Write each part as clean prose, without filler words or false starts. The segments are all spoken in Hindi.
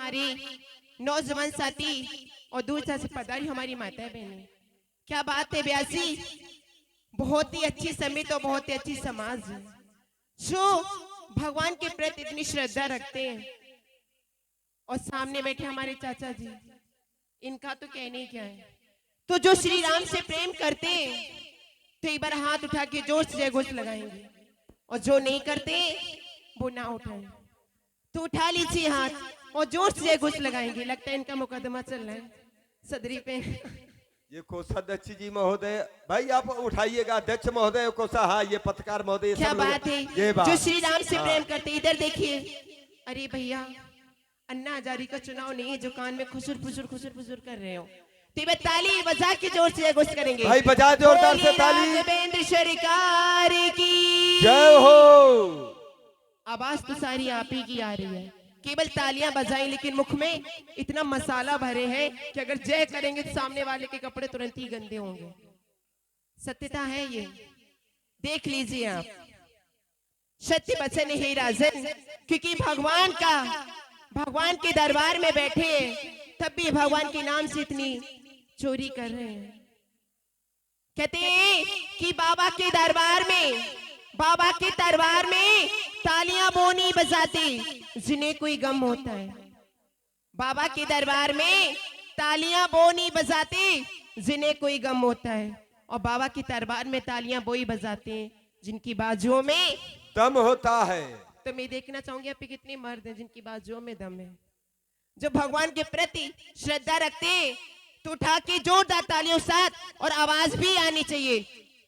हमारे नौजवान साथी और दूर से पधारी हमारी माता बहनें, क्या बात है ब्यासी, बहुत ही अच्छी समिति और बहुत ही अच्छी समाज है जो भगवान के प्रति इतनी श्रद्धा रखते हैं। और सामने बैठे हमारे चाचा जी, इनका तो कहने ही क्या है। तो जो श्री राम से प्रेम करते हैं तो एक बार हाथ उठा के जोर से जय घोष लगाएंगे, और जो नहीं करते वो ना उठाए तो उठा लीजिए हाथ और जोर से जय घोष लगाएंगे। लगता है इनका मुकदमा चल रहा है सदरी पे। ये कोषाध्यक्ष जी महोदय, भाई आप उठाइएगा। अध्यक्ष महोदय कोषा, हाँ ये पत्रकार महोदय, क्या बात है। ये बात जो श्री राम से प्रेम करते, इधर देखिए। अरे भैया, अन्ना हजारी का चुनाव नहीं है जो कान में खुसुर फुसुर कर रहे हो। तो ये ताली बजा के जोर से घोष करेंगे। भाई बजा जोरदार से ताली। राघवेंद्र सरकार की जय हो। आवाज तो सारी आप ही की आ रही है, केवल तालियां बजाएं, लेकिन मुख में इतना मसाला भरे हैं कि अगर जय करेंगे तो सामने वाले के कपड़े तुरंत ही गंदे होंगे। सत्यता है ये, देख लीजिए आप। सत्य वचन है राजन, क्योंकि भगवान के दरबार में बैठे हैं तब भी भगवान के नाम से इतनी चोरी कर रहे हैं। कहते हैं कि बाबा के दरबार में तालियां वो नहीं बजाते जिन्हें कोई गम होता है। बाबा के दरबार में तालियां वो नहीं बजाते जिन्हें कोई गम होता है, और बाबा के दरबार में तालियां वो ही बजाते हैं जिनकी बाजुओं में दम होता है। तो मैं देखना चाहूंगी आप कितने मर्द हैं जिनकी बाजुओं में दम है, जो भगवान के प्रति श्रद्धा रखते हैं। तो उठा के जोरदार तालियों साथ और आवाज भी आनी चाहिए।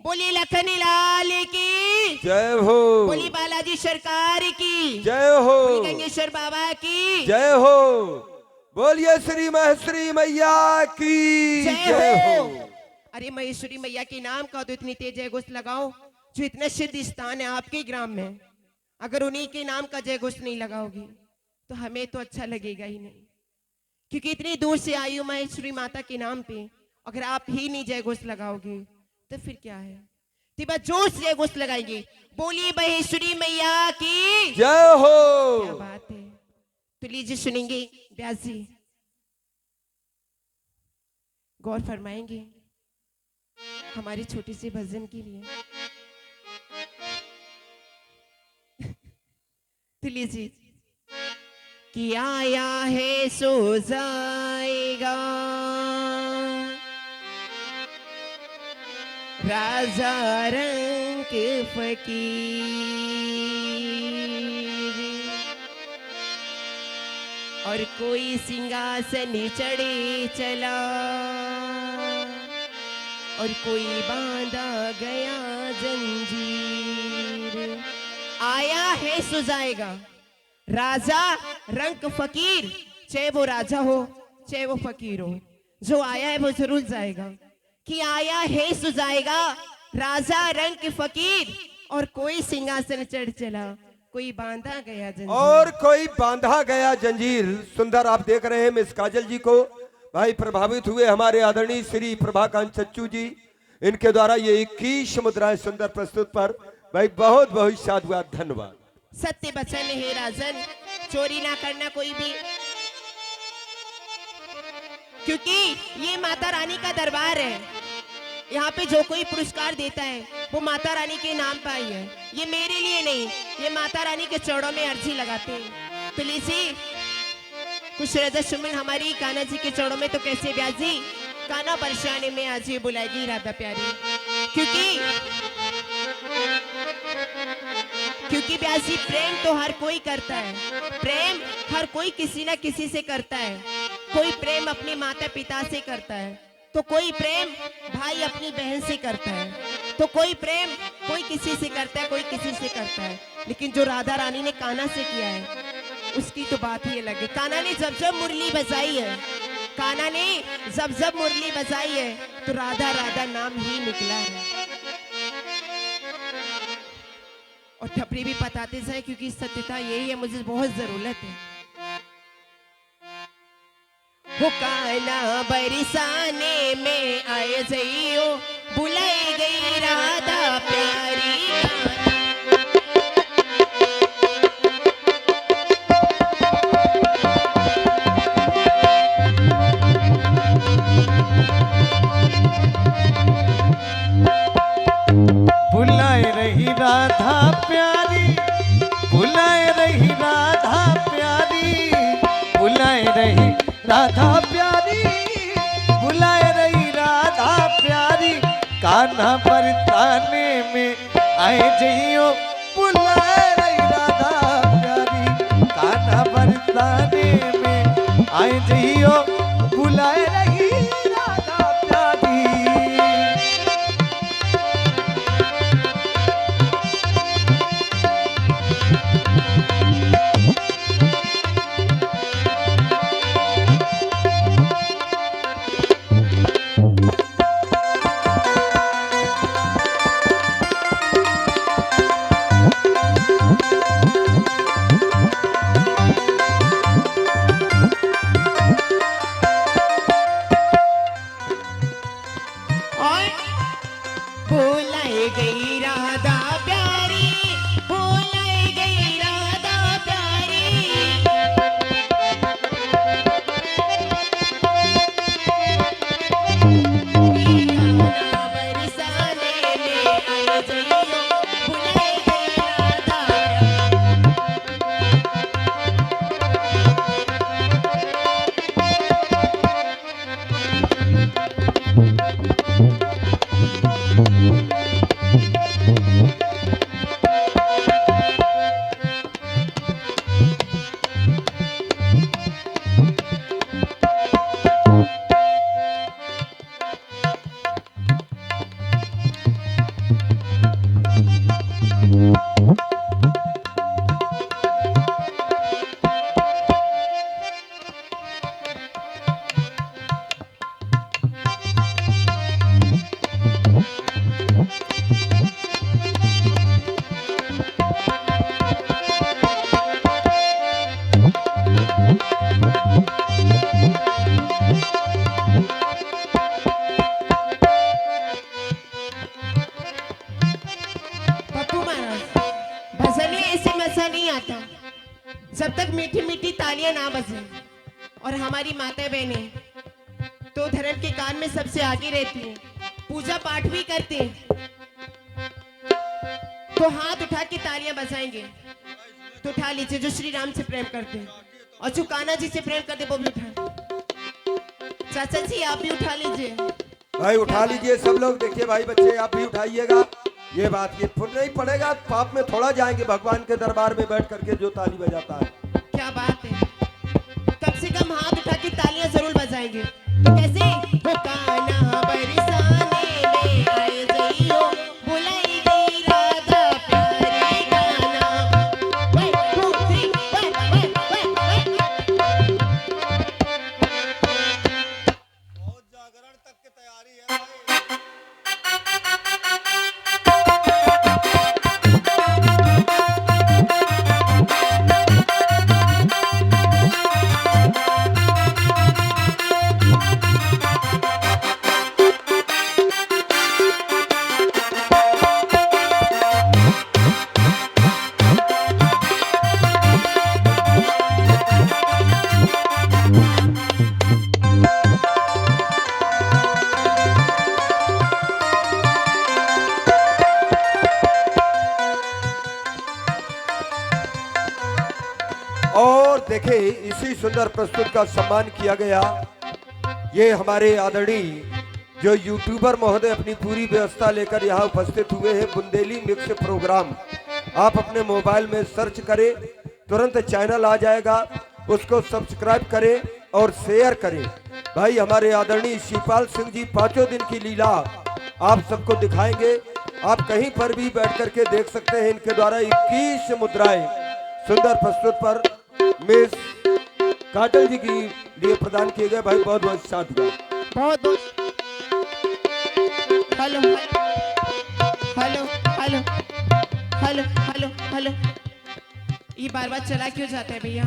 बोली लखन लाल की जय हो। बोली बालाजी सरकार की जय हो। बोली गंगेश्वर बाबा की जय हो। बोलिए श्री महेश्वरी मैया की जय हो। अरे महेश्वरी मैया के नाम का तो इतनी तेज जय घोष लगाओ, जो इतना सिद्ध स्थान है आपके ग्राम में। अगर उन्हीं के नाम का जय घोष नहीं लगाओगी तो हमें तो अच्छा लगेगा ही नहीं, क्योंकि इतनी दूर से आई हूं महेश्वरी माता के नाम पे। अगर आप ही नहीं जय घोष लगाओगे तो फिर क्या है। तो बस जोर से जय घोष लगाएंगे। बोली महेश्वरी मैया की जय हो। क्या बात है। तो लीजिए सुनेंगे व्यास जी, गौर फरमाएंगे हमारी छोटी सी भजन के लिए। तो लीजिए। कि आया है सो जाएगा राजा रंग फकीर, और कोई सिंहासन चढ़े चला और कोई बांधा गया जंजीर। आया है सो जाएगा राजा रंग फकीर, चाहे वो राजा हो चाहे वो फकीर हो, जो आया है वो जरूर जाएगा। कि आया है सो जाएगा राजा रंग फकीर, और कोई सिंहासन चढ़ चला कोई बांधा गया जंजीर। और कोई बांधा गया जंजीर। सुंदर आप देख रहे हैं मिस काजल जी को भाई प्रभावित हुए हमारे आदरणीय श्री प्रभाकांत चच्चू जी, इनके द्वारा ये 21 मुद्राएं सुंदर प्रस्तुत पर भाई बहुत बहुत साधुवाद, धन्यवाद। सत्य वचन है राजन, चोरी ना करना कोई भी, क्योंकि ये माता रानी का दरबार है। यहाँ पे जो कोई पुरस्कार देता है वो माता रानी के नाम पर आई है, ये मेरे लिए नहीं, ये माता रानी के चरणों में अर्जी लगाते हैं। तो लीजिए कुछ रजा सुमन हमारी कान्हा जी के चरणों में। तो कैसे ब्यास जी, कान्हा परेशानी में आज ये बुलाएगी राधा प्यारी, क्योंकि ब्यास जी प्रेम तो हर कोई करता है, प्रेम हर कोई किसी ना किसी से करता है। कोई प्रेम अपने माता पिता से करता है, तो कोई प्रेम भाई अपनी बहन से करता है, तो कोई प्रेम कोई किसी से करता है, कोई किसी से करता है। लेकिन जो राधा रानी ने कान्हा से किया है उसकी तो बात ही अलग है। कान्हा ने जब जब मुरली बजाई है, कान्हा ने जब जब मुरली बजाई है तो राधा राधा नाम ही निकला है। और ठपरी भी बताते जाए, क्योंकि सत्यता यही है, मुझे बहुत जरूरत है। वो कान्हा बरसाने में आए जइयो, बुलाई गई राधा प्यारी। राधा प्यारी बुलाए रही राधा प्यारी कान्हा बरसाने में आए जइयो बुलाए रही राधा प्यारी कान्हा बरसाने में आए जइयो बुलाए रही राधा प्यारी। और बुलाई गई राधा प्यारी, बुलाई गई राधा प्यारी। कान्हा बरसाने में आए जइयो बुलाई गई राधा प्यारी। पप्पू महाराज, भजन में ऐसे मजा नहीं आता जब तक मीठी मीठी तालियां ना बजे। और हमारी माता बहनें तो धर्म के काम में सबसे आगे रहती हैं, पूजा पाठ भी करते हैं। तो हाथ उठा के तालियां बजाएंगे तो उठा लीजिए जो श्री राम से प्रेम करते हैं, और जो कान्हा जी से प्रेम करते हैं वो भी उठा। चाचा जी आप भी उठा लीजिए। भाई उठा लीजिए सब लोग। देखिए भाई बच्चे आप भी उठाइएगा। ये बात ये फुल नहीं पड़ेगा, पाप में थोड़ा जाएंगे भगवान के दरबार में बैठ करके जो ताली बजाता है। क्या बात है, कम से कम हाथ उठा के तालियां जरूर बजाएंगे। तो कैसे वो कान्हा बरसाने में आए जइयो बुलाई गई राधा प्यारी कान्हा। 1 2 3 बहुत जागरण तक की तैयारी है भाई। और देखे इसी सुंदर प्रस्तुत का सम्मान किया गया। ये हमारे आदरणीय जो यूट्यूबर महोदय अपनी पूरी व्यवस्था लेकर यहाँ उपस्थित हुए हैं। बुंदेली मिक्स प्रोग्राम आप अपने मोबाइल में सर्च करें, तुरंत चैनल आ जाएगा, उसको सब्सक्राइब करें और शेयर करें। भाई हमारे आदरणीय शिवपाल सिंह जी 5 दिन की लीला आप सबको दिखाएंगे। आप कहीं पर भी बैठ करके देख सकते हैं। इनके द्वारा 21 मुद्राएं सुंदर प्रस्तुत पर मिस काजल जी की लिए प्रदान किए गए। भाई बहुत बहुत साधुवाद। बहुत बहुत hello hello hello hello hello hello. ये बार बार चला क्यों जाता है भैया?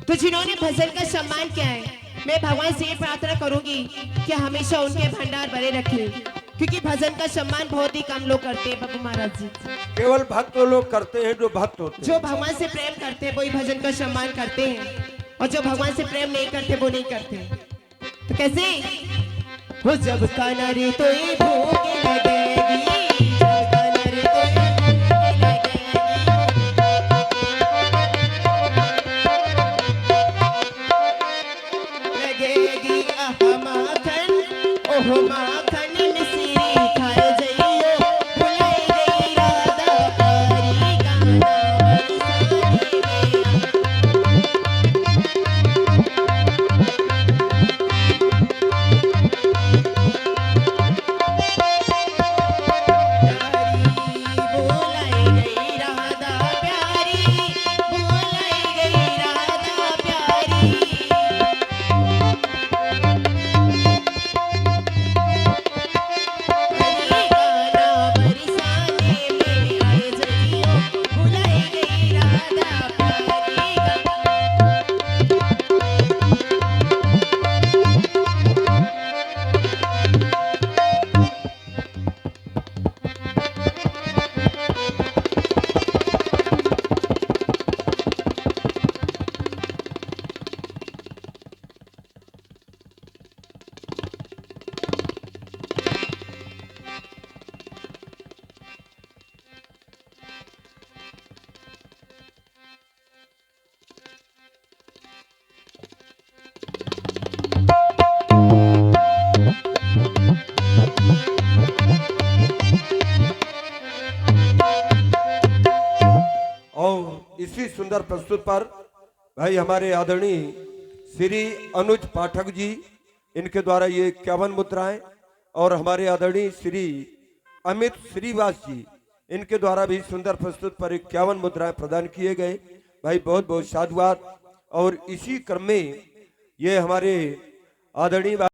तो जिन्होंने भजन का सम्मान किया है, मैं भगवान से ये प्रार्थना करूंगी कि हमेशा उनके भंडार भरे रखें, क्योंकि भजन का सम्मान बहुत ही कम लोग करते हैं। बाबू महाराज जी केवल भक्त लोग करते हैं, जो भक्त होते हैं, जो भगवान से प्रेम करते हैं वही भजन का सम्मान करते हैं, और जो भगवान से प्रेम नहीं करते वो नहीं करते। तो कैसे वो जब कान्हा रे तो ये भूख लगेगी, जब कान्हा रे तो ये भूख लगेगी। हो माखन मिश्री खाए जइयो भुलाई गई राधा प्यारी गाना बरसाने में बोलाई गई राधा प्यारी बोलाई गई राधा प्यारी हरी गाना बरसाने में आए जइयो बुलाई गई राधा प्यारी और इसी सुंदर प्रस्तुत पर भाई हमारे आदरणीय श्री अनुज पाठक जी, इनके द्वारा ये 51 मुद्राएं, और हमारे आदरणीय श्री अमित श्रीवास जी, इनके द्वारा भी सुंदर प्रस्तुत पर 51 मुद्राएं प्रदान किए गए। भाई बहुत बहुत साधुवाद। और इसी क्रम में ये हमारे आदरणीय